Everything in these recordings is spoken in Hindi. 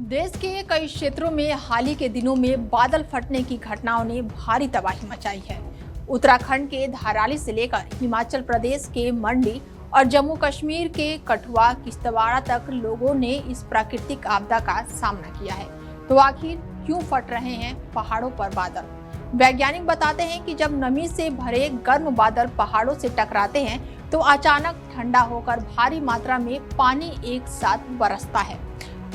देश के कई क्षेत्रों में हाल ही के दिनों में बादल फटने की घटनाओं ने भारी तबाही मचाई है। उत्तराखंड के धाराली से लेकर हिमाचल प्रदेश के मंडी और जम्मू कश्मीर के कठुआ किश्तवाड़ तक लोगों ने इस प्राकृतिक आपदा का सामना किया है। तो आखिर क्यों फट रहे हैं पहाड़ों पर बादल? वैज्ञानिक बताते हैं कि जब नमी से भरे गर्म बादल पहाड़ों से टकराते हैं तो अचानक ठंडा होकर भारी मात्रा में पानी एक साथ बरसता है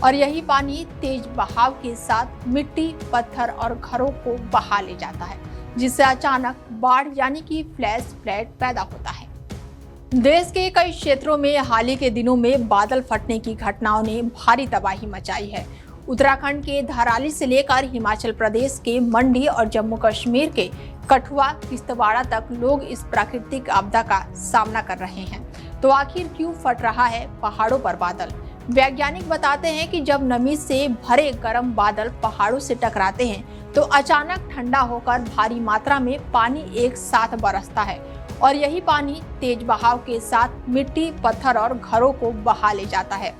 और यही पानी तेज बहाव के साथ मिट्टी, पत्थर और घरों को बहा ले जाता है, जिससे अचानक बाढ़ यानी कि फ्लैश फ्लड पैदा होता है। देश के कई क्षेत्रों में हाल ही के दिनों में बादल फटने की घटनाओं ने भारी तबाही मचाई है। उत्तराखंड के धाराली से लेकर हिमाचल प्रदेश के मंडी और जम्मू कश्मीर के कठुआ किश्तवाड़ तक लोग इस प्राकृतिक आपदा का सामना कर रहे हैं। तो आखिर क्यों फट रहा है पहाड़ों पर बादल? वैज्ञानिक बताते हैं कि जब नमी से भरे गर्म बादल पहाड़ों से टकराते हैं तो अचानक ठंडा होकर भारी मात्रा में पानी एक साथ बरसता है और यही पानी तेज बहाव के साथ मिट्टी, पत्थर और घरों को बहा ले जाता है,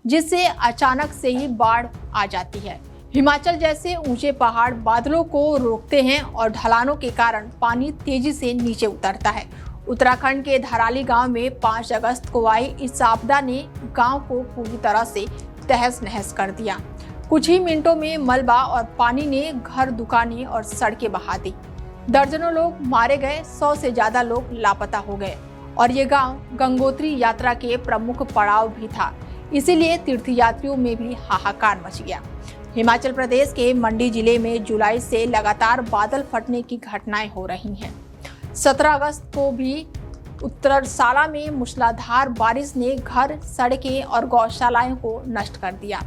जिससे अचानक से ही बाढ़ आ जाती है। हिमाचल जैसे ऊंचे पहाड़ बादलों को रोकते हैं और ढलानों के कारण पानी तेजी से नीचे उतरता है। उत्तराखंड के धाराली गांव में 5 अगस्त को आई इस आपदा ने गांव को पूरी तरह से तहस नहस कर दिया। कुछ ही मिनटों में मलबा और पानी ने घर, दुकानें और सड़कें बहा दी। दर्जनों लोग मारे गए, 100 से ज्यादा लोग लापता हो गए और ये गांव गंगोत्री यात्रा के प्रमुख पड़ाव भी था, इसीलिए तीर्थयात्रियों में भी हाहाकार मच गया। हिमाचल प्रदेश के मंडी जिले में जुलाई से लगातार बादल फटने की घटनाएं हो रही हैं। 17 अगस्त को भी उत्तरसाला में मूसलाधार बारिश ने घर, सड़कें और गौशालाओं को नष्ट कर दिया।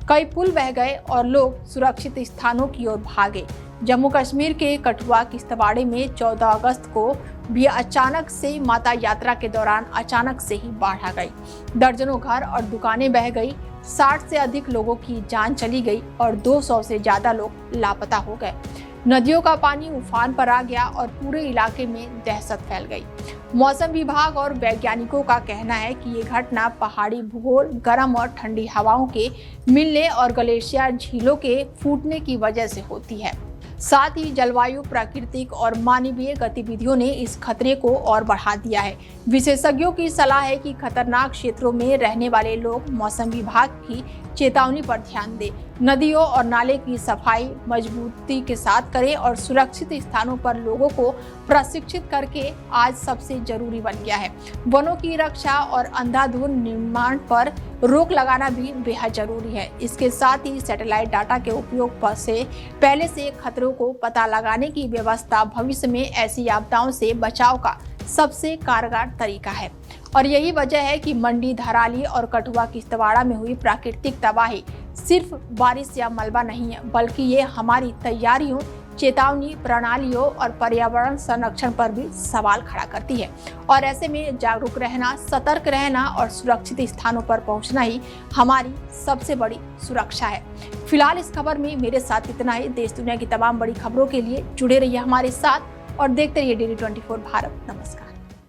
कई पुल बह गए और लोग सुरक्षित स्थानों की ओर भागे। जम्मू कश्मीर के कठुआ किश्तवाड़ में 14 अगस्त को भी अचानक से माता यात्रा के दौरान अचानक से ही बाढ़ आ गई। दर्जनों घर और दुकानें बह गई, 60 से अधिक लोगों की जान चली गई और 200 से ज्यादा लोग लापता हो गए। नदियों का पानी उफान पर आ गया और पूरे इलाके में दहशत फैल गई। मौसम विभाग और वैज्ञानिकों का कहना है कि ये घटना पहाड़ी भूगोल, गर्म और ठंडी हवाओं के मिलने और ग्लेशियर झीलों के फूटने की वजह से होती है। साथ ही जलवायु, प्राकृतिक और मानवीय गतिविधियों ने इस खतरे को और बढ़ा दिया है। विशेषज्ञों की सलाह है कि खतरनाक क्षेत्रों में रहने वाले लोग मौसम विभाग की चेतावनी पर ध्यान दें, नदियों और नाले की सफाई मजबूती के साथ करें और सुरक्षित स्थानों पर लोगों को प्रशिक्षित करके आज सबसे जरूरी बन गया है। वनों की रक्षा और अंधाधुंध निर्माण पर रोक लगाना भी बेहद जरूरी है। इसके साथ ही सैटेलाइट डाटा के उपयोग पर से पहले से खतरों को पता लगाने की व्यवस्था भविष्य में ऐसी आपदाओं से बचाव का सबसे कारगर तरीका है। और यही वजह है कि मंडी, धाराली और कठुआ किश्तवाड़ में हुई प्राकृतिक तबाही सिर्फ बारिश या मलबा नहीं है, बल्कि ये हमारी तैयारियों, चेतावनी प्रणालियों और पर्यावरण संरक्षण पर भी सवाल खड़ा करती है। और ऐसे में जागरूक रहना, सतर्क रहना और सुरक्षित स्थानों पर पहुंचना ही हमारी सबसे बड़ी सुरक्षा है। फिलहाल इस खबर में मेरे साथ इतना ही। देश दुनिया की तमाम बड़ी खबरों के लिए जुड़े रहिए हमारे साथ और देखते रहिए DD24 भारत। नमस्कार।